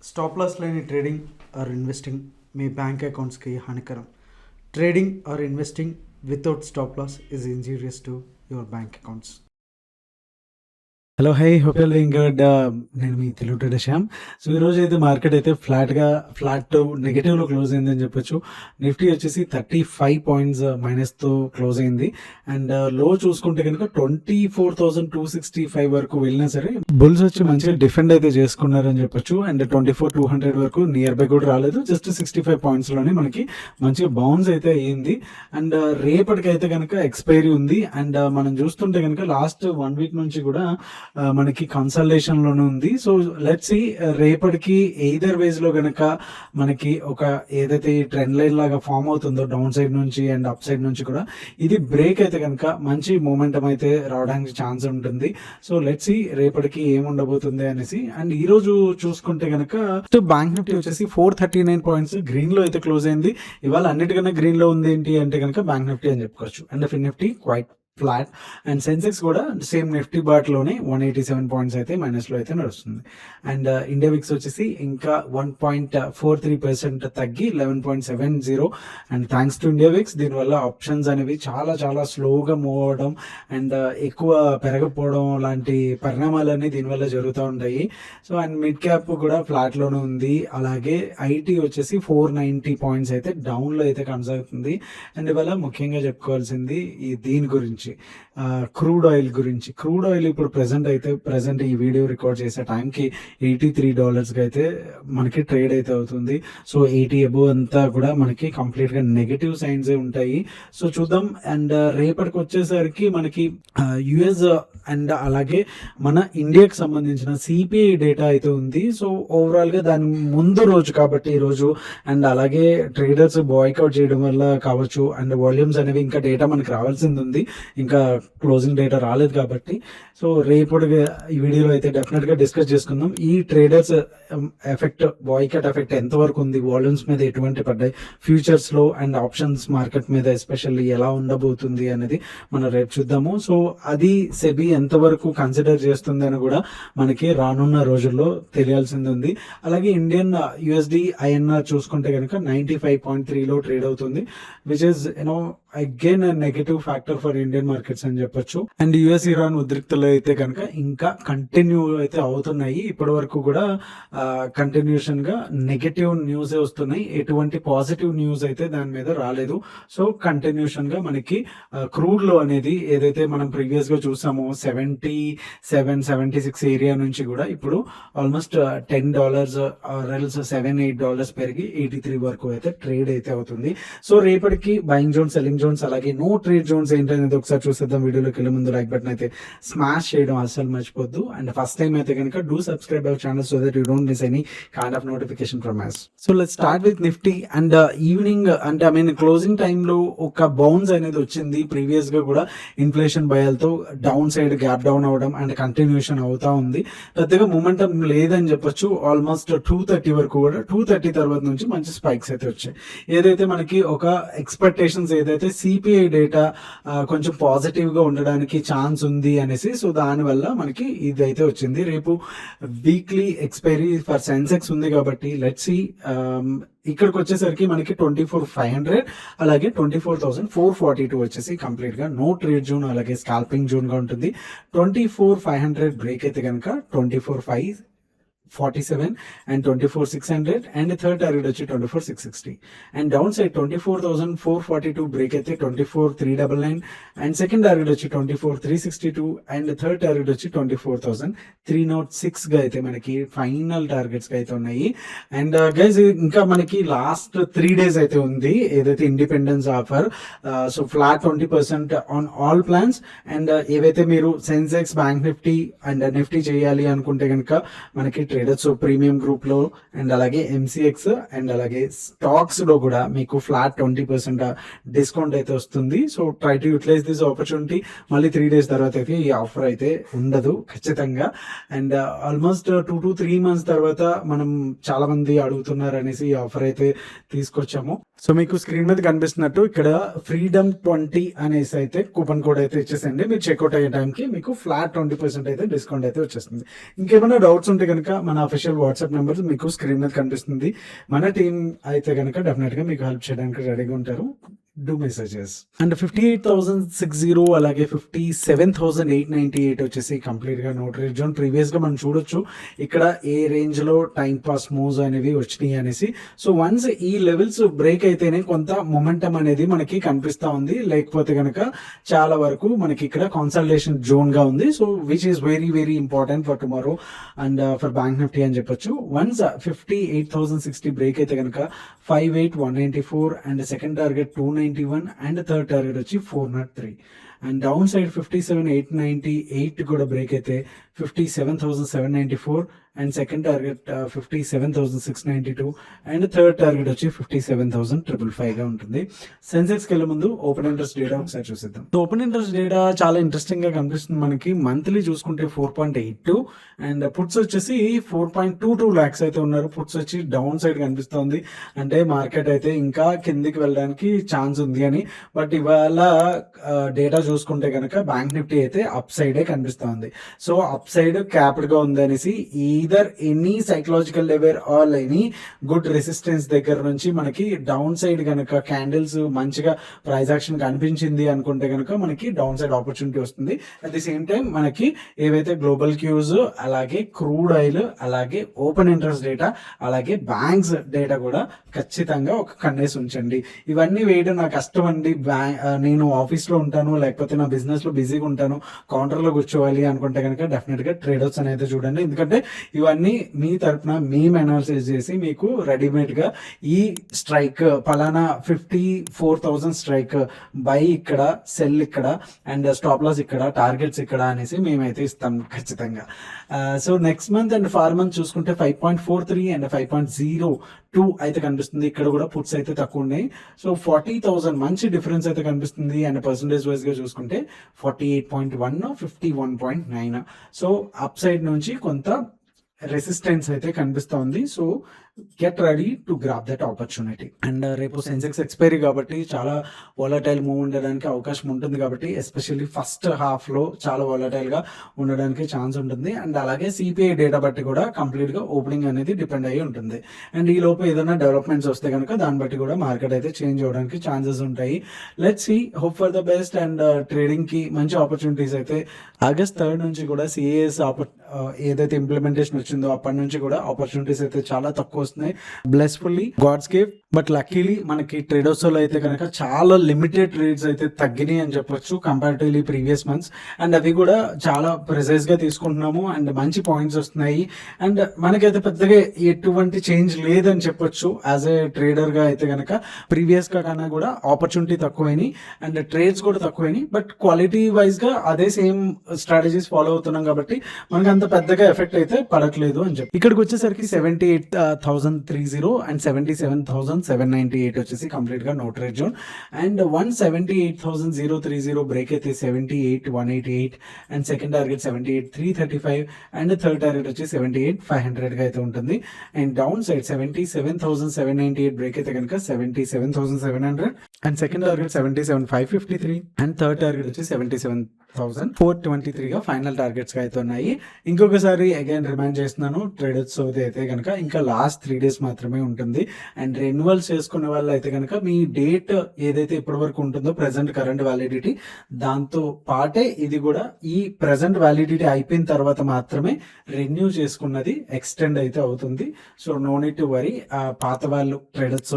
Stop loss లేని trading or investing మీ bank అకౌంట్స్కి హానికరం. Trading or investing without stop loss is injurious to your bank accounts. Hello, hi, hope you doing good. నేను మీ Telugu trader Shyam. So ఈరోజు అయితే market అయితే ఫ్లాట్ నెగిటివ్లో క్లోజ్ అయిందని చెప్పొచ్చు. నిఫ్టీ వచ్చేసి 35 పాయింట్స్ మైనస్తో క్లోజ్ అయింది. అండ్ లో చూసుకుంటే కనుక 24,265 వరకు వెళ్ళినా సరే బుల్స్ వచ్చి మంచిగా డిఫెండ్ అయితే చేసుకున్నారని చెప్పొచ్చు. అండ్ 24,200 వరకు నియర్ బై కూడా రాలేదు, జస్ట్ 65 పాయింట్స్లోనే మనకి మంచిగా బౌన్స్ అయితే అయ్యింది. అండ్ రేపటికైతే కనుక ఎక్స్పైరీ ఉంది. అండ్ మనం చూస్తుంటే కనుక లాస్ట్ 1 వీక్ నుంచి కూడా మనకి కన్సల్టేషన్ లోనే ఉంది. సో లెట్స్ సీ రేపటికి ఎయిదర్ వేస్ లో గనక మనకి ఒక ఏదైతే ఈ ట్రెండ్ లైన్ లాగా ఫామ్ అవుతుందో డౌన్ సైడ్ నుంచి అండ్ అప్ సైడ్ నుంచి కూడా ఇది బ్రేక్ అయితే కనుక మంచి మూమెంటం అయితే రావడానికి ఛాన్స్ ఉంటుంది. సో లెట్స్ సీ రేపటికి ఏముండబోతుంది అనేసి. అండ్ ఈ రోజు చూసుకుంటే కనుక బ్యాంక్ నిఫ్టీ వచ్చేసి 439 పాయింట్స్ గ్రీన్ లో అయితే క్లోజ్ అయింది. ఇవాళ అన్నిటికన్నా గ్రీన్ లో ఉంది ఏంటి అంటే కనుక బ్యాంక్ నిఫ్టీ అని చెప్పుకోవచ్చు. And Fin Nifty quite flat. And Sensex కూడా సేమ్ నిఫ్టీ బాట్లోనే 187 పాయింట్స్ అయితే మైనస్లో అయితే నడుస్తుంది. అండ్ ఇండియా విక్స్ వచ్చేసి ఇంకా 1.43% తగ్గి 11.70. And thanks to India VIX దీనివల్ల ఆప్షన్స్ అనేవి చాలా చాలా స్లోగా మూవ్ అవ్వడం అండ్ ఎక్కువ పెరగకపోవడం లాంటి పరిణామాలన్నీ దీనివల్ల జరుగుతూ ఉంటాయి. సో అండ్ మిడ్ క్యాప్ కూడా ఫ్లాట్లోనే ఉంది. అలాగే ఐటీ వచ్చేసి 490 పాయింట్స్ అయితే డౌన్లో అయితే కొనసాగుతుంది. అండ్ ఇవాళ ముఖ్యంగా చెప్పుకోవాల్సింది దీని గురించి, క్రూడ్ ఆయిల్ గురించి. క్రూడ్ ఆయిల్ ఇప్పుడు ప్రెసెంట్ ఈ వీడియో రికార్డ్ చేసే టైంకి $83 అయితే మనకి ట్రేడ్ అయితే అవుతుంది. సో 80 అబోవ్ అంతా కూడా మనకి కంప్లీట్ గా నెగటివ్ సైన్స్ ఉంటాయి. సో చూద్దాం. అండ్ రేపటికి వచ్చేసరికి మనకి యుఎస్ అండ్ అలాగే మన ఇండియాకి సంబంధించిన సిపిఐ డేటా అయితే ఉంది. సో ఓవరాల్ గా దాని ముందు రోజు కాబట్టి ఈ రోజు, అండ్ అలాగే ట్రేడర్స్ బాయ్కౌట్ చేయడం వల్ల కావచ్చు, అండ్ వాల్యూమ్స్ అనేవి ఇంకా డేటా మనకి రావాల్సింది ఉంది, ఇంకా క్లోజింగ్ డేటా రాలేదు కాబట్టి. సో రేపటి ఈ వీడియోలో అయితే డెఫినెట్ గా డిస్కస్ చేసుకుందాం. ఈ ట్రేడర్స్ ఎఫెక్ట్, బాయ్కట్ ఎఫెక్ట్ ఎంతవరకు ఉంది, వాల్యూమ్స్ మీద ఎటువంటి పడ్డాయి, ఫ్యూచర్స్ లో అండ్ ఆప్షన్స్ మార్కెట్ మీద ఎస్పెషల్లీ ఎలా ఉండబోతుంది అనేది మనం రేపు చూద్దాము. సో అది సెబీ ఎంతవరకు కన్సిడర్ చేస్తుంది అని కూడా మనకి రానున్న రోజుల్లో తెలియాల్సింది ఉంది. అలాగే ఇండియన్ యుఎస్డి ఐఎన్ఆర్ చూసుకుంటే కనుక 95.3లో ట్రేడ్ అవుతుంది, which is again negative factor for Indian markets అని చెప్పొచ్చు. అండ్ యుఎస్ ఇరాన్ ఉద్రిక్తలు అయితే కనుక ఇంకా కంటిన్యూ అయితే అవుతున్నాయి. ఇప్పటి వరకు కూడా కంటిన్యూషన్ గా నెగటివ్ న్యూస్ వస్తున్నాయి, ఎటువంటి పాజిటివ్ న్యూస్ అయితే దాని మీద రాలేదు. సో కంటిన్యూషన్ గా మనకి క్రూడ్ లో అనేది ఏదైతే మనం ప్రీవియస్ గా చూసామో 77-76 ఏరియా నుంచి కూడా ఇప్పుడు ఆల్మోస్ట్ $10 ఆర్ఎల్స్ $7-8 పెరిగి 83 వరకు అయితే ట్రేడ్ అయితే అవుతుంది. సో రేపటికి బయింగ్ జోన్, సెల్లింగ్ జోన్స్, అలాగే నో ట్రేడ్ జోన్స్ ఏంటనేది ఒకసారి చూసేద్దాం. వీడియోలోకి వెళ్ళే ముందు లైక్ బటన్ అయితే స్మాష్ చేయడం అస్సలు మర్చిపోద్దు. అండ్ ఫస్ట్ టైం అయితే కనుక do subscribe our channel so that you don't miss any kind of notification from us. So let's start with Nifty. And evening అంటే క్లోజింగ్ టైంలో ఒక బౌన్స్ అనేది వచ్చింది. ప్రీవియస్ గా కూడా ఇన్ఫ్లేషన్ భయాలతో డౌన్ సైడ్ గ్యాప్ డౌన్ అవడం అండ్ కంటిన్యూషన్ అవుతా ఉంది. పెద్దగా మూమెంటం లేదని చెప్పొచ్చు. ఆల్మోస్ట్ 230 వరకు కూడా 230 తర్వాత నుంచి మంచి స్పైక్స్ అయితే వచ్చాయి. ఏదైతే మనకి ఒక ఎక్స్పెక్టేషన్స్ ఏదైతే సిపిఐ డేటా కొంచెం పాజిటివ్ గా ఉండడానికి ఛాన్స్ ఉంది అనేసి, సో దానివల్ల మనకి ఇది అయితే వచ్చింది. రేపు వీక్లీ ఎక్స్పైరీ ఫర్ సెన్సెక్స్ ఉంది కాబట్టి లెట్స్ సీ. ఇక్కడికి వచ్చేసరికి మనకి 24,500 అలాగే 24,442 వచ్చేసి కంప్లీట్ గా నో ట్రేడ్ జోన్ అలాగే స్కాల్పింగ్ జోన్ గా ఉంటుంది. 24,500 బ్రేక్ అయితే కనుక 24,547 and 24,600 and థర్డ్ టార్గెట్ వచ్చి 24,660. అండ్ డౌన్ సైడ్ 24,442 బ్రేక్ అయితే 24,399 అండ్ సెకండ్ టార్గెట్ వచ్చి 24,362 అండ్ థర్డ్ టార్గెట్ వచ్చి 24,306 గా అయితే మనకి ఫైనల్ టార్గెట్స్ అయితే ఉన్నాయి. అండ్ గైస్ ఇంకా మనకి లాస్ట్ 3 days అయితే ఉంది ఏదైతే independence offer. So flat 20% on all plans. And ఏవైతే మీరు Sensex, bank Nifty and Nifty చేయాలి అనుకుంటే కనుక మనకి ట్రేడర్స్ ప్రీమియం గ్రూప్ లో అండ్ అలాగే ఎంసీఎక్స్ అండ్ అలాగే స్టాక్స్ లో కూడా మీకు ఫ్లాట్ 20% డిస్కౌంట్ అయితే వస్తుంది. So try to utilise this opportunity. మళ్ళీ 3 days తర్వాత అయితే ఈ ఆఫర్ అయితే ఉండదు ఖచ్చితంగా. అండ్ ఆల్మోస్ట్ 2 to 3 months తర్వాత మనం చాలా మంది అడుగుతున్నారు అనేసి ఈ ఆఫర్ అయితే తీసుకొచ్చాము. సో మీకు స్క్రీన్ మీద కనిపిస్తున్నట్టు ఇక్కడ ఫ్రీడమ్ 20 అనేసి అయితే కూపన్ కోడ్ అయితే ఇచ్చేసండి. మీరు చెక్అవుట్ అయ్యే టైంకి మీకు ఫ్లాట్ 20% అయితే డిస్కౌంట్ అయితే వచ్చేస్తుంది. ఇంకేమైనా డౌట్స్ ఉంటే కనుక మన అఫీషియల్ వాట్సాప్ నెంబర్ మీకు స్క్రీన్ మీద కనిపిస్తుంది. మన టీం అయితే కనుక డెఫినెట్ గా మీకు హెల్ప్ చేయడానికి రెడీగా ఉంటారు. Do messages. అండ్ 58,660 అలాగే 57,898 వచ్చేసి కంప్లీట్ గా నో ట్రేడ్ జోన్. ప్రీవియస్ గా మనం చూడొచ్చు ఇక్కడ ఏ రేంజ్ లో టైం పాస్ మూవ్స్ అనేవి వచ్చినాయి అనేసి. సో వన్స్ ఈ లెవెల్స్ బ్రేక్ అయితేనే కొంత మొమెంటం అనేది మనకి కనిపిస్తా ఉంది, లేకపోతే కనుక చాలా వరకు మనకి ఇక్కడ కాన్సల్టేషన్ జోన్ గా ఉంది. So which is very very important for tomorrow and for bank Nifty అని చెప్పొచ్చు. వన్స్ 58,060 బ్రేక్ అయితే కనుక 58,194 and second target 291 and third target వచ్చి 403 అండ్ డౌన్ సైడ్ 57,898 కూడా బ్రేక్ అయితే 57,794 and second target 57,692 and third target వచ్చి 57,555 గా ఉంటుంది. సెన్సెక్స్ కి వెళ్ళే ముందు ఓపెన్ ఇంట్రెస్ట్ డేటా ఒకసారి చూసేద్దాం. సో ఓపెన్ ఇంట్రెస్ట్ డేటా చాలా ఇంట్రెస్టింగ్ గా కనిపిస్తుంది మనకి. మంత్లీ చూసుకుంటే 4.82 అండ్ పుట్స్ వచ్చేసి 4.22 lakhs అయితే ఉన్నారు. పుట్స్ వచ్చి డౌన్ సైడ్ కనిపిస్తుంది, అంటే మార్కెట్ అయితే ఇంకా కిందికి వెళ్ళడానికి ఛాన్స్ ఉంది అని. బట్ ఇవాళ డేటా చూసుకుంటే కనుక బ్యాంక్ నిఫ్టీ అయితే అప్ సైడే కనిపిస్తుంది. సో అప్ సైడ్ క్యాప్డ్ గా ఉంది అనేసి either any psychological level or any good resistance దగ్గర నుంచి మనకి డౌన్ సైడ్ కనుక క్యాండిల్స్ మంచిగా ప్రైస్ యాక్షన్ కనిపించింది అనుకుంటే కనుక మనకి డౌన్ సైడ్ ఆపర్చునిటీ వస్తుంది. అట్ ది సేమ్ టైం మనకి ఏవైతే గ్లోబల్ క్యూస్ అలాగే క్రూడ్ ఆయిల్ అలాగే ఓపెన్ ఇంట్రెస్ట్ డేటా అలాగే బ్యాంక్స్ డేటా కూడా ఖచ్చితంగా ఒక కన్నేసి ఉంచండి. ఇవన్నీ వేయడం నాకు కష్టం అండి, నేను ఆఫీస్ లో ఉంటాను లేకపోతే నా బిజినెస్ లో బిజీగా ఉంటాను, కౌంటర్ లో కూర్చోవాలి అనుకుంటే కనుక డెఫినెట్ గా ట్రేడర్స్ అనేది చూడండి. ఎందుకంటే ఇవన్నీ మీ తరఫున మేము అనాలిసిస్ చేసి మీకు రెడీమేడ్ గా ఈ స్ట్రైక్ పలానా 54,000 స్ట్రైక్ బై ఇక్కడ, సెల్ ఇక్కడ అండ్ స్టాప్ లాస్ ఇక్కడ, టార్గెట్స్ ఇక్కడ అనేసి మేమైతే ఇస్తాం ఖచ్చితంగా. So next month and far month చూసుకుంటే 5.43 అండ్ 5.02 అయితే కనిపిస్తుంది. ఇక్కడ కూడా పుట్స్ అయితే తక్కువ ఉన్నాయి. సో 40,000 మంచి డిఫరెన్స్ అయితే కనిపిస్తుంది. అండ్ పర్సంటేజ్ వైజ్ గా చూసుకుంటే 48.1 51.9. సో అప్ సైడ్ నుంచి కొంత రెసిస్టెన్స్ అయితే కనిపిస్తా ఉంది. So get ready to grab that opportunity. And రేపు సెన్సెక్స్ ఎక్స్పైరీ కాబట్టి చాలా వాలటైల్ మూవ్ ఉండడానికి అవకాశం ఉంటుంది, కాబట్టి ఎస్పెషల్లీ ఫస్ట్ హాఫ్ లో చాలా వాలటైల్ గా ఉండడానికి ఛాన్స్ ఉంటుంది. అండ్ అలాగే సిపిఐ డేటా బట్టి కూడా కంప్లీట్ గా ఓపెనింగ్ అనేది డిపెండ్ అయ్యి ఉంటుంది. అండ్ ఈ లోపు ఏదైనా డెవలప్మెంట్స్ వస్తే కనుక దాన్ని బట్టి కూడా మార్కెట్ అయితే చేంజ్ అవడానికి ఛాన్సెస్ ఉంటాయి. Let's see, hope for the best. And trading కి మంచి ఆపర్చునిటీస్ అయితే ఆగస్ట్ 3rd నుంచి కూడా సిఏఎస్ ఏదైతే ఇంప్లిమెంటేషన్ వచ్చిందో అప్పటి నుంచి కూడా ఆపర్చునిటీస్ అయితే చాలా తక్కువ వస్తున్నాయి. బ్లెస్ఫుల్లీ గాడ్స్ గిఫ్ట్. బట్ లక్కీలీ మనకి ట్రేడర్స్ లో అయితే కనుక చాలా లిమిటెడ్ ట్రేడ్స్ అయితే తగ్గినాయి అని చెప్పొచ్చు కంపారిటివ్లీ ప్రీవియస్ మంత్స్. అండ్ అవి కూడా చాలా ప్రెసైజ్ గా తీసుకుంటున్నాము అండ్ మంచి పాయింట్స్ వస్తున్నాయి. అండ్ మనకైతే పెద్దగా ఎటువంటి చేంజ్ లేదని చెప్పొచ్చు యాజ్ ఏ ట్రేడర్ గా అయితే కనుక. ప్రీవియస్ గా కన్నా కూడా ఆపర్చునిటీ తక్కువైనాయి అండ్ ట్రేడ్స్ కూడా తక్కువైనాయి. బట్ క్వాలిటీ వైజ్ గా అదే సేమ్ స్ట్రాటజీస్ ఫాలో అవుతున్నాం కాబట్టి మనకి అంత పెద్దగా ఎఫెక్ట్ అయితే పడట్లేదు అని చెప్పి. ఇక్కడికి వచ్చేసరికి 78,300 అండ్ 77,798 వచ్చేసి కంప్లీట్ గా no trade zone. And 178,030 break అయితే 78,188 and second target 78,335 and third target వచ్చి 78,500 గా అయితే ఉంటుంది. అండ్ డౌన్ సైడ్ 77,798 బ్రేక్ అయితే కనుక 77,700 and second target 77,553 and third target వచ్చి 77,423 గా ఫైనల్ టార్గెట్స్ గా అయితే ఉన్నాయి. ఇంకొకసారి అగైన్ రిమైండ్ చేస్తున్నాను, ట్రేడర్స్ అయితే కనుక ఇంకా లాస్ట్ 3 days మాత్రమే ఉంటుంది. అండ్ రెన్యువల్స్ చేసుకునే వాళ్ళు అయితే కనుక మీ డేట్ ఏదైతే ఇప్పటి వరకు ఉంటుందో ప్రెసెంట్ కరెంట్ వ్యాలిడిటీ దాంతో పాటే ఇది కూడా ఈ ప్రెసెంట్ వ్యాలిడిటీ అయిపోయిన తర్వాత మాత్రమే రెన్యూ చేసుకున్నది ఎక్స్టెండ్ అయితే అవుతుంది. So no need to worry. పాత వాళ్ళు ట్రేడర్స్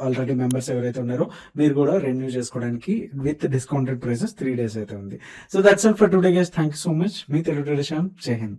ఆల్రెడీ మెంబర్స్ ఎవరైతే ఉన్నారో మీరు కూడా రెన్యూ చేసుకోవడానికి విత్ డిస్కౌంటెడ్ ప్రైసెస్ 3 days అయితే ఉంది. So that's all for today guys. Thank you so much. Me Telugu trader Shyam. జై హింద్.